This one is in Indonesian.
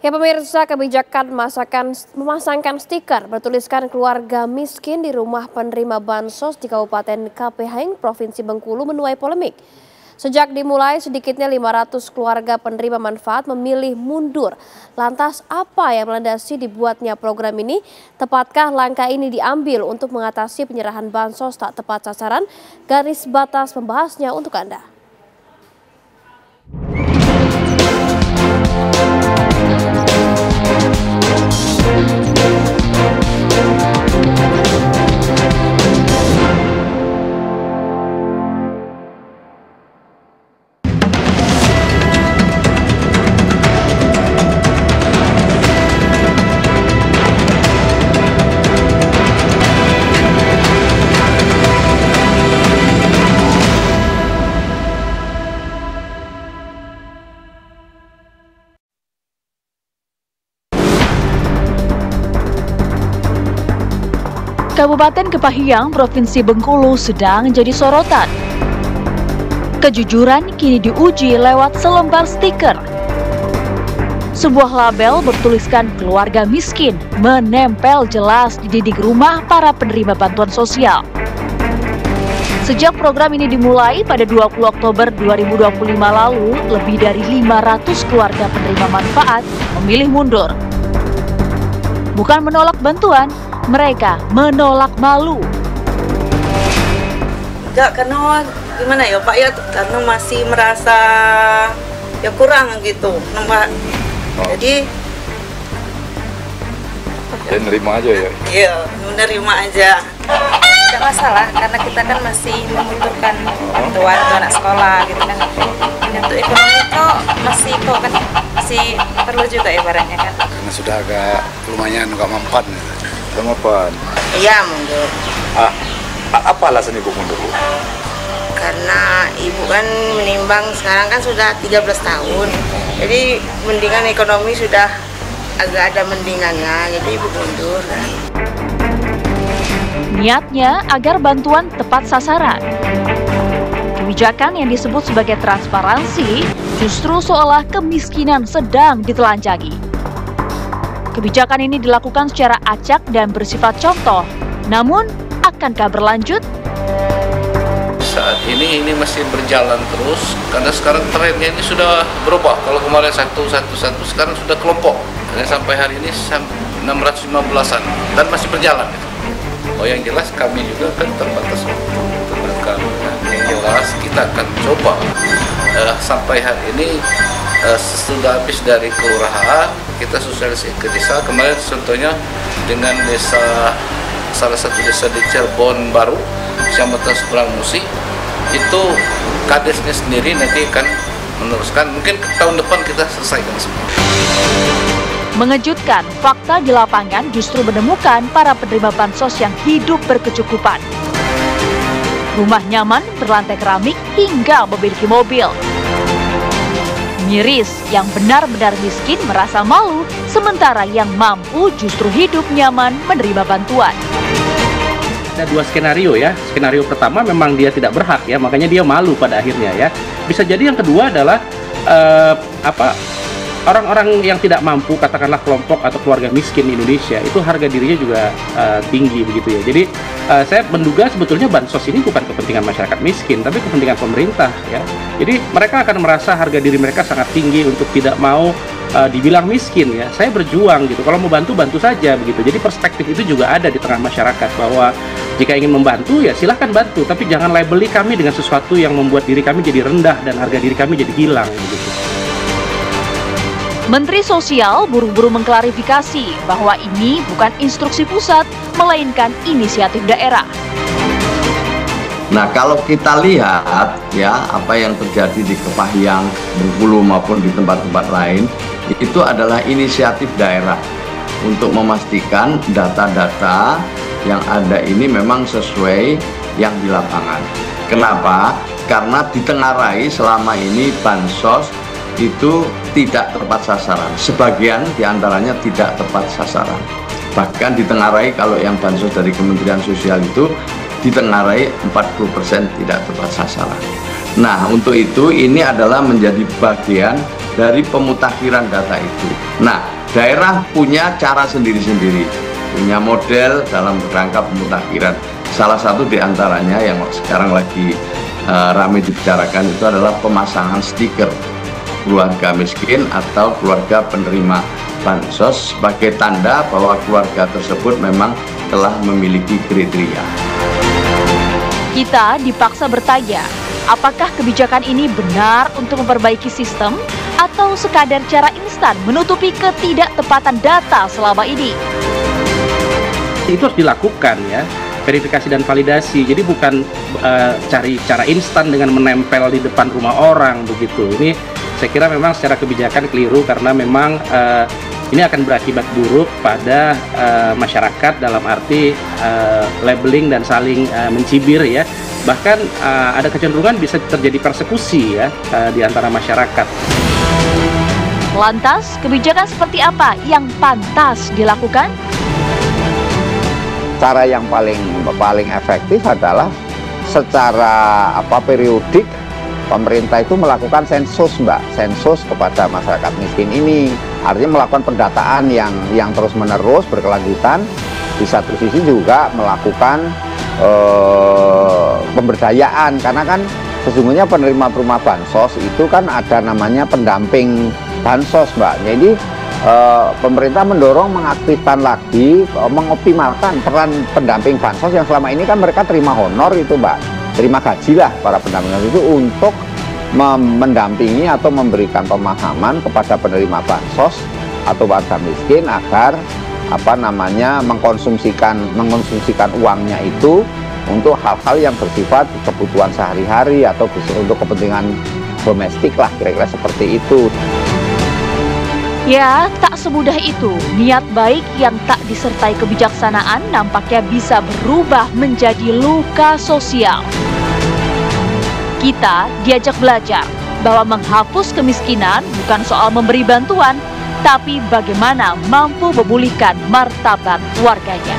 Ya pemirsa, kebijakan memasangkan stiker bertuliskan keluarga miskin di rumah penerima bansos di Kabupaten Kapeheng, Provinsi Bengkulu menuai polemik. Sejak dimulai, sedikitnya 500 keluarga penerima manfaat memilih mundur. Lantas apa yang melandasi dibuatnya program ini? Tepatkah langkah ini diambil untuk mengatasi penyerahan bansos tak tepat sasaran? Garis batas membahasnya untuk Anda. Kabupaten Kepahyang, Provinsi Bengkulu sedang jadi sorotan. Kejujuran kini diuji lewat selembar stiker. Sebuah label bertuliskan keluarga miskin menempel jelas di dinding rumah para penerima bantuan sosial. Sejak program ini dimulai pada 20 Oktober 2025 lalu, lebih dari 500 keluarga penerima manfaat memilih mundur. Bukan menolak bantuan, mereka menolak malu. Enggak, karena gimana ya Pak ya, karena masih merasa ya kurang gitu. Jadi ya nerima aja ya? Iya, menerima aja. Tidak masalah, karena kita kan masih membutuhkan bantuan untuk anak sekolah gitu kan. Untuk ekonomi kok masih perlu juga ibaratnya kan. Karena sudah agak lumayan agak mempan. Sudah mempan? Iya, mundur. Apa alasan Ibu mundur? Karena Ibu kan menimbang sekarang kan sudah 13 tahun. Jadi mendingan ekonomi sudah agak ada mendingannya, jadi Ibu mundur kan. Niatnya agar bantuan tepat sasaran. Kebijakan yang disebut sebagai transparansi justru seolah kemiskinan sedang ditelanjangi. Kebijakan ini dilakukan secara acak dan bersifat contoh. Namun, akankah berlanjut? Saat ini masih berjalan terus karena sekarang trennya ini sudah berubah. Kalau kemarin satu sekarang sudah kelompok. Dan sampai hari ini 615-an dan masih berjalan. Oh, yang jelas kami juga kan terbatas waktu tenaga. Yang jelas kita akan coba sampai hari ini sudah habis dari kelurahan kita sosialisasi ke desa. Kemarin contohnya dengan salah satu desa di Cirebon Baru, Kecamatan Seberang Musi, itu kadesnya sendiri nanti akan meneruskan. Mungkin tahun depan kita selesaikan semua. Mengejutkan, fakta di lapangan justru menemukan para penerima bansos yang hidup berkecukupan. Rumah nyaman, berlantai keramik, hingga memiliki mobil. Miris, yang benar-benar miskin merasa malu, sementara yang mampu justru hidup nyaman menerima bantuan. Ada dua skenario ya. Skenario pertama memang dia tidak berhak ya, makanya dia malu pada akhirnya ya. Bisa jadi yang kedua adalah orang-orang yang tidak mampu, katakanlah kelompok atau keluarga miskin di Indonesia, itu harga dirinya juga tinggi begitu ya. Jadi saya menduga sebetulnya bansos ini bukan kepentingan masyarakat miskin, tapi kepentingan pemerintah ya. Jadi mereka akan merasa harga diri mereka sangat tinggi untuk tidak mau dibilang miskin ya. Saya berjuang gitu, kalau mau bantu, bantu saja begitu. Jadi perspektif itu juga ada di tengah masyarakat bahwa jika ingin membantu ya silahkan bantu, tapi jangan labeli kami dengan sesuatu yang membuat diri kami jadi rendah dan harga diri kami jadi hilang begitu. Menteri Sosial buru-buru mengklarifikasi bahwa ini bukan instruksi pusat, melainkan inisiatif daerah. Nah, kalau kita lihat ya apa yang terjadi di Kepahyang, Bengkulu maupun di tempat-tempat lain, itu adalah inisiatif daerah untuk memastikan data-data yang ada ini memang sesuai yang di lapangan. Kenapa? Karena ditengarai selama ini bansos itu tidak tepat sasaran. Sebagian diantaranya tidak tepat sasaran. Bahkan ditengarai kalau yang bansos dari Kementerian Sosial itu ditengarai 40% tidak tepat sasaran. Nah, untuk itu ini adalah menjadi bagian dari pemutakhiran data itu. Nah, daerah punya cara sendiri-sendiri, punya model dalam rangka pemutakhiran. Salah satu diantaranya yang sekarang lagi ramai dibicarakan itu adalah pemasangan stiker keluarga miskin atau keluarga penerima bansos sebagai tanda bahwa keluarga tersebut memang telah memiliki kriteria. Kita dipaksa bertanya, apakah kebijakan ini benar untuk memperbaiki sistem atau sekadar cara instan menutupi ketidaktepatan data selama ini? Itu harus dilakukan ya, verifikasi dan validasi. Jadi bukan cari cara instan dengan menempel di depan rumah orang begitu. Ini saya kira memang secara kebijakan keliru karena memang ini akan berakibat buruk pada masyarakat dalam arti labeling dan saling mencibir ya. Bahkan ada kecenderungan bisa terjadi persekusi ya di antara masyarakat. Lantas, kebijakan seperti apa yang pantas dilakukan? Cara yang paling efektif adalah secara periodik pemerintah itu melakukan sensus, Mbak, sensus kepada masyarakat miskin ini. Artinya melakukan pendataan yang terus-menerus berkelanjutan. Di satu sisi juga melakukan pemberdayaan, karena kan sesungguhnya penerima bansos itu kan ada namanya pendamping bansos, Mbak. Jadi pemerintah mendorong mengaktifkan lagi, mengoptimalkan peran pendamping bansos yang selama ini kan mereka terima honor itu, Mbak, terima gaji lah para pendamping itu untuk mendampingi atau memberikan pemahaman kepada penerima bansos atau warga miskin agar mengkonsumsikan uangnya itu untuk hal-hal yang bersifat kebutuhan sehari-hari atau untuk kepentingan domestik lah, kira-kira seperti itu. Ya, tak semudah itu. Niat baik yang tak disertai kebijaksanaan nampaknya bisa berubah menjadi luka sosial. Kita diajak belajar bahwa menghapus kemiskinan bukan soal memberi bantuan, tapi bagaimana mampu memulihkan martabat warganya.